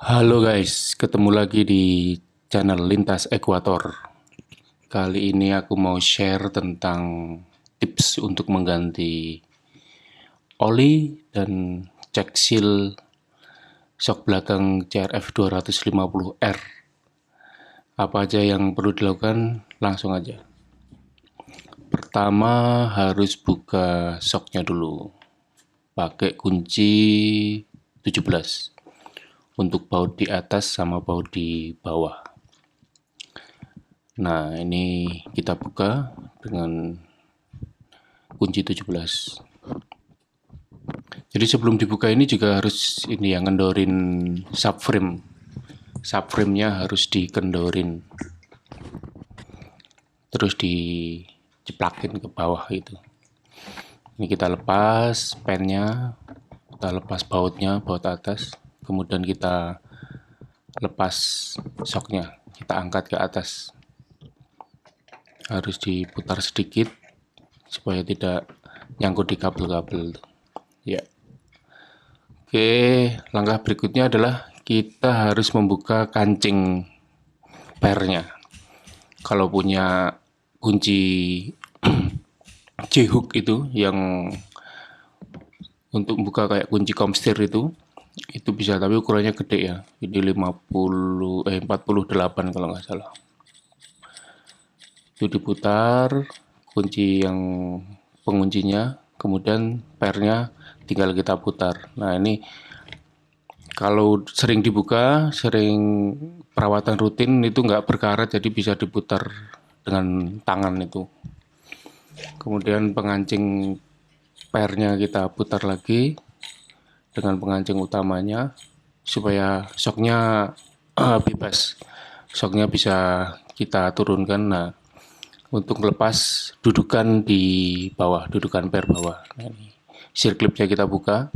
Halo guys, ketemu lagi di channel Lintas Ekuator. Kali ini aku mau share tentang tips untuk mengganti oli dan cek seal shock belakang CRF 250R. Apa aja yang perlu dilakukan? Langsung aja. Pertama harus buka shocknya dulu. Pakai kunci 17 untuk baut di atas sama baut di bawah. Nah, ini kita buka dengan kunci 17. Jadi sebelum dibuka ini juga harus ini yang ngendorin subframe. Subframe-nya harus dikendorin. Terus diceplakin ke bawah gitu. Ini kita lepas pennya, kita lepas bautnya, baut atas. Kemudian kita lepas shocknya, kita angkat ke atas. Harus diputar sedikit supaya tidak nyangkut di kabel-kabel. Ya. Oke, langkah berikutnya adalah kita harus membuka kancing pernya. Kalau punya kunci J-hook itu yang untuk membuka kayak kunci komstir itu bisa, tapi ukurannya gede ya. Ini 48 kalau nggak salah. Itu diputar kunci yang penguncinya, kemudian pernya tinggal kita putar. Nah, ini kalau sering dibuka, sering perawatan rutin itu nggak berkarat, jadi bisa diputar dengan tangan itu. Kemudian pengancing pernya kita putar lagi dengan pengancing utamanya supaya shocknya bebas. Shocknya bisa kita turunkan. Nah, untuk lepas dudukan di bawah, dudukan per bawah. Nah, ini seal clipnya kita buka.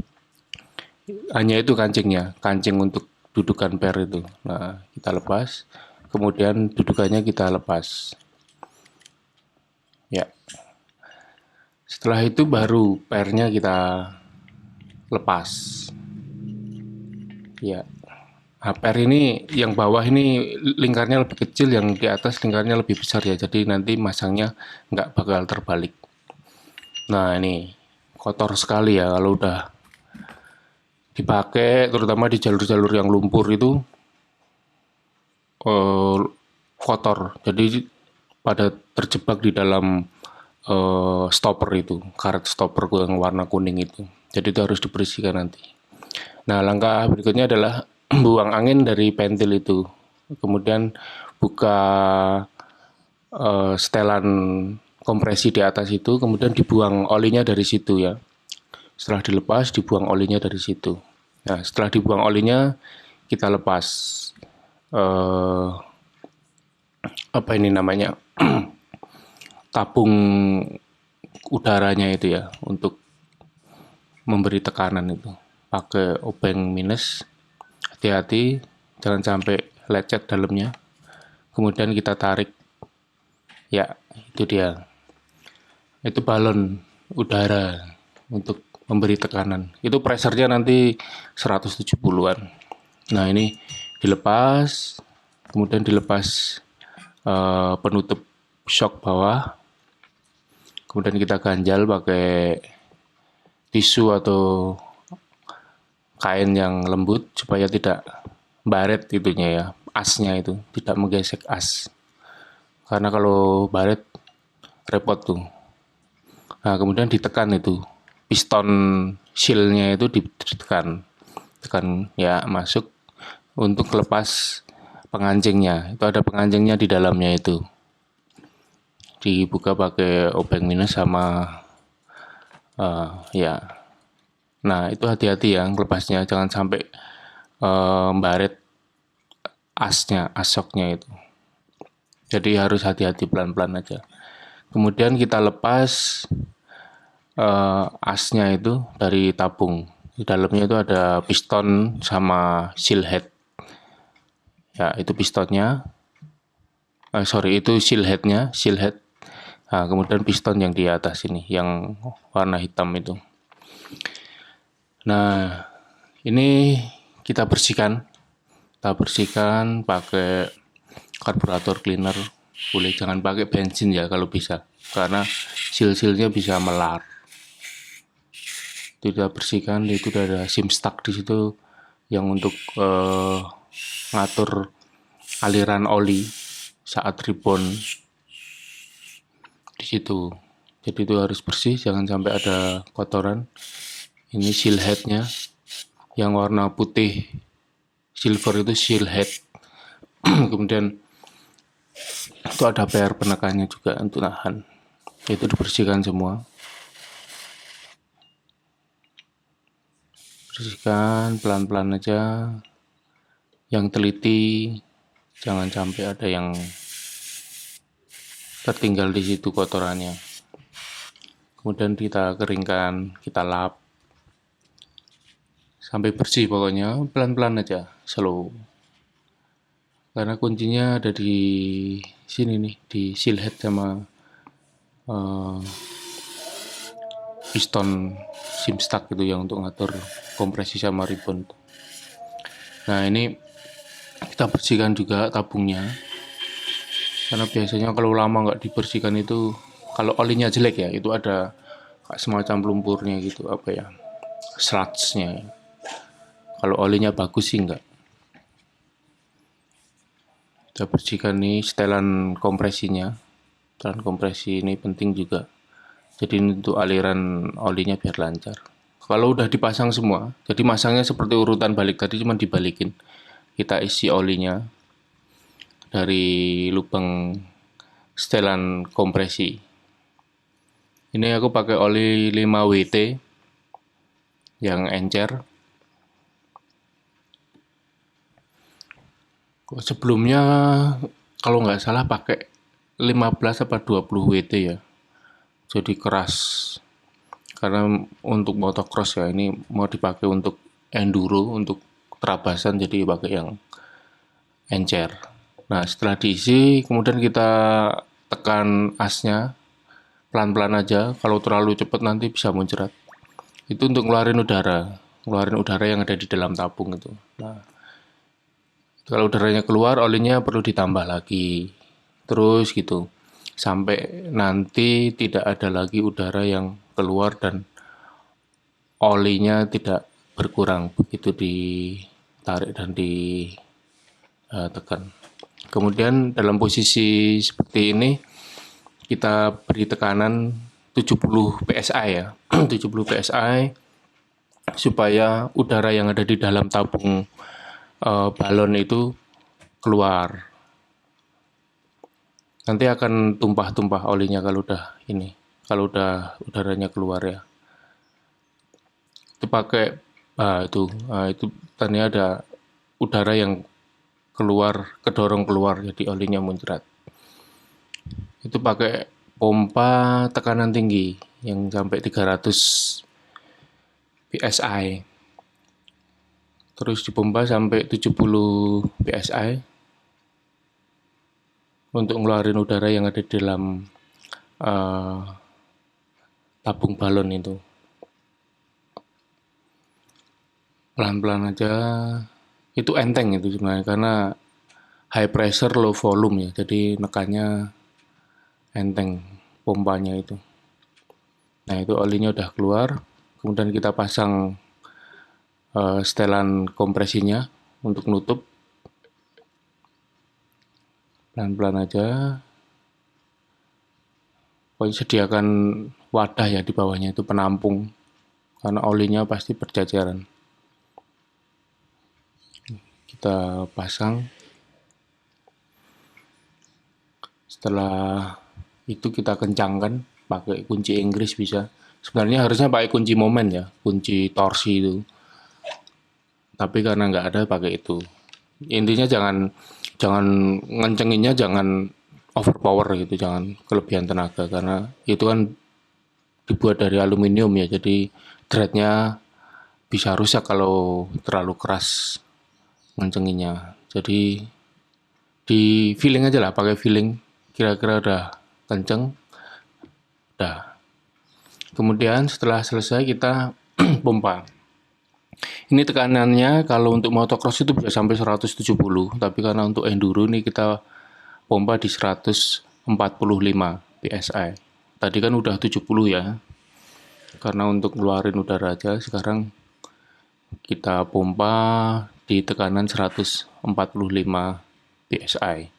Hanya itu kancingnya, kancing untuk dudukan per itu. Nah, kita lepas. Kemudian dudukannya kita lepas. Ya. Setelah itu baru pernya kita lepas. Ya. Nah, per ini yang bawah ini lingkarnya lebih kecil, yang di atas lingkarnya lebih besar ya. Jadi nanti masangnya nggak bakal terbalik. Nah, ini kotor sekali ya kalau udah dipakai, terutama di jalur-jalur yang lumpur itu kotor. Jadi pada terjebak di dalam stopper itu, karet stopper yang warna kuning itu. Jadi itu harus dibersihkan nanti. Nah, langkah berikutnya adalah buang angin dari pentil itu. Kemudian buka setelan kompresi di atas itu, kemudian dibuang olinya dari situ ya. Setelah dilepas, dibuang olinya dari situ. Nah, setelah dibuang olinya, kita lepas apa ini namanya, tabung udaranya itu ya, untuk memberi tekanan itu. Pakai obeng minus, hati-hati jangan sampai lecet dalamnya. Kemudian kita tarik. Ya, itu dia. Itu balon udara untuk memberi tekanan. Itu pressure-nya nanti 170-an. Nah, ini dilepas, kemudian dilepas penutup shock bawah. Kemudian kita ganjal pakai tisu atau kain yang lembut supaya tidak baret itunya ya, asnya itu tidak menggesek as. Karena kalau baret repot tuh. Nah, kemudian ditekan itu piston seal-nya itu ditekan, tekan ya, masuk untuk lepas pengancingnya. Itu ada pengancingnya di dalamnya itu. Dibuka pakai obeng minus sama ya. Nah, itu hati-hati ya lepasnya, jangan sampai baret asnya, asoknya itu. Jadi harus hati-hati, pelan-pelan aja. Kemudian kita lepas asnya itu dari tabung. Di dalamnya itu ada piston sama seal head. Ya, itu pistonnya. Itu seal headnya, seal head. Nah, kemudian piston yang di atas ini, yang warna hitam itu. Nah, ini kita bersihkan kita bersihkan pakai karburator cleaner, boleh jangan pakai bensin ya kalau bisa, karena seal-sealnya bisa melar. Itu kita bersihkan, itu ada sim stuck di situ yang untuk ngatur aliran oli saat rebound di situ. Jadi itu harus bersih, jangan sampai ada kotoran. Ini seal headnya yang warna putih silver itu seal head. Kemudian itu ada PR penekannya juga untuk nahan. Itu dibersihkan semua. Bersihkan pelan-pelan aja. Yang teliti, jangan sampai ada yang tertinggal di situ kotorannya. Kemudian kita keringkan, kita lap sampai bersih, pokoknya pelan-pelan aja, slow. Karena kuncinya ada di sini nih, di seal head sama piston sim stuck itu yang untuk ngatur kompresi sama rebound. Nah ini kita bersihkan juga tabungnya, karena biasanya kalau lama nggak dibersihkan itu, kalau olinya jelek ya, itu ada semacam lumpurnya gitu, apa ya, sluts-nya. Kalau olinya bagus sih enggak. Kita bersihkan nih setelan kompresinya. Setelan kompresi ini penting juga. Jadi untuk aliran olinya biar lancar. Kalau udah dipasang semua, jadi masangnya seperti urutan balik tadi, cuma dibalikin. Kita isi olinya dari lubang setelan kompresi. Ini aku pakai oli 5WT yang encer. Sebelumnya kalau nggak salah pakai 15 apa 20 WT ya. Jadi keras. Karena untuk motocross ya, ini mau dipakai untuk enduro, untuk terabasan, jadi pakai yang encer. Nah setelah diisi, kemudian kita tekan asnya pelan-pelan aja. Kalau terlalu cepat nanti bisa muncrat. Itu untuk ngeluarin udara yang ada di dalam tabung itu. Nah, kalau udaranya keluar, olinya perlu ditambah lagi. Terus gitu. Sampai nanti tidak ada lagi udara yang keluar dan olinya tidak berkurang begitu ditarik dan ditekan. Kemudian dalam posisi seperti ini kita beri tekanan 70 psi ya, 70 psi supaya udara yang ada di dalam tabung balon itu keluar. Nanti akan tumpah-tumpah olinya kalau udah ini, kalau udah udaranya keluar ya. Itu pakai itu tadi ada udara yang keluar, kedorong keluar, jadi olinya muncrat. Itu pakai pompa tekanan tinggi yang sampai 300 psi. Terus dipompa sampai 70 psi untuk ngeluarin udara yang ada di dalam tabung balon itu. Pelan-pelan aja. Itu enteng itu sebenarnya, karena high pressure low volume ya, jadi nekannya enteng pompanya itu. Nah itu olinya udah keluar, kemudian kita pasang setelan kompresinya untuk nutup. Pelan-pelan aja. Pokoknya sediakan wadah ya di bawahnya itu penampung, karena olinya pasti berjajaran. Kita pasang. Setelah itu kita kencangkan pakai kunci Inggris bisa. Sebenarnya harusnya pakai kunci momen ya, kunci torsi itu. Tapi karena nggak ada pakai itu. Intinya jangan ngencenginnya, jangan overpower gitu, jangan kelebihan tenaga, karena itu kan dibuat dari aluminium ya, jadi threadnya bisa rusak kalau terlalu keras ngencenginnya. Jadi di feeling aja lah, pakai feeling, kira-kira udah kenceng, udah. Kemudian setelah selesai kita pompa. Ini tekanannya kalau untuk motocross itu bisa sampai 170, tapi karena untuk enduro ini kita pompa di 145 PSI. Tadi kan udah 70 ya, karena untuk ngeluarin udara aja. Sekarang kita pompa di tekanan 145 PSI.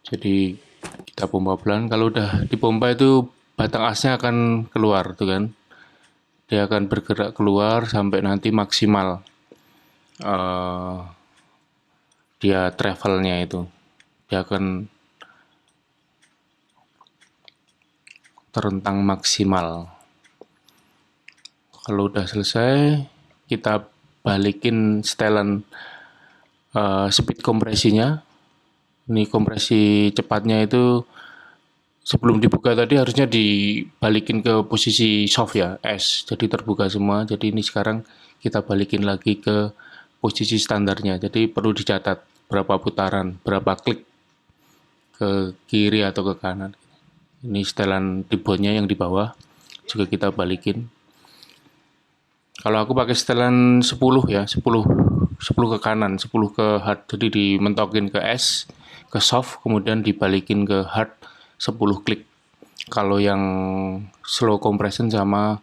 Jadi kita pompa pelan. Kalau udah dipompa itu batang asnya akan keluar tuh kan. Dia akan bergerak keluar sampai nanti maksimal dia travelnya itu. Dia akan terentang maksimal. Kalau udah selesai, kita balikin setelan speed kompresinya. Ini kompresi cepatnya itu sebelum dibuka tadi harusnya dibalikin ke posisi soft ya, S. Jadi terbuka semua. Jadi ini sekarang kita balikin lagi ke posisi standarnya. Jadi perlu dicatat berapa putaran, berapa klik ke kiri atau ke kanan. Ini setelan dibonnya yang di bawah juga kita balikin. Kalau aku pakai setelan 10 ya, 10 ke kanan, 10 ke hard. Jadi dimentokin ke S, ke soft, kemudian dibalikin ke hard 10 klik. Kalau yang slow compression sama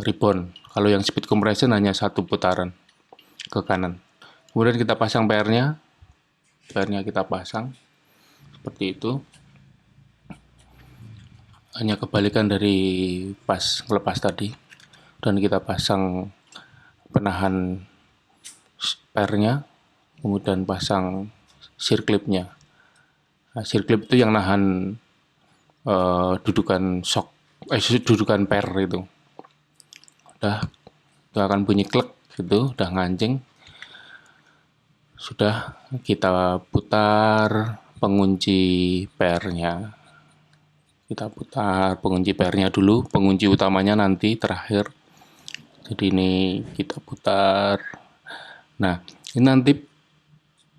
rebound. Kalau yang speed compression hanya 1 putaran ke kanan. Kemudian kita pasang PR-nya. PR-nya kita pasang seperti itu. Hanya kebalikan dari pas ngelepas tadi. Dan kita pasang penahan PR-nya, kemudian pasang circlip-nya. Nah, circlip itu yang nahan dudukan dudukan per itu. Udah, itu akan bunyi klek gitu, udah ngancing. Sudah kita putar pengunci per-nya. Kita putar pengunci per-nya dulu, pengunci utamanya nanti terakhir. Jadi ini kita putar. Nah, ini nanti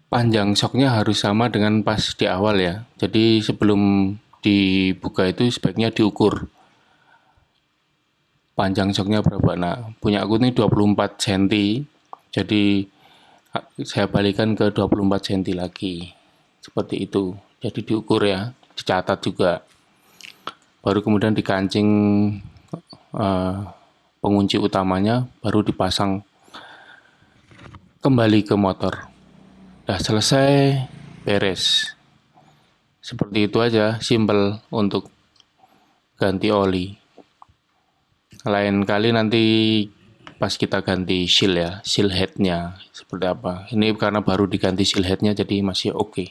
panjang shocknya harus sama dengan pas di awal ya. Jadi sebelum dibuka itu sebaiknya diukur panjang shocknya berapa. Nah, punya aku ini 24 cm. Jadi saya balikan ke 24 cm lagi. Seperti itu. Jadi diukur ya, dicatat juga. Baru kemudian dikancing pengunci utamanya, baru dipasang kembali ke motor. Udah selesai, beres. Seperti itu aja, simple untuk ganti oli. Lain kali nanti pas kita ganti seal ya, seal headnya seperti apa. Ini karena baru diganti seal headnya jadi masih oke.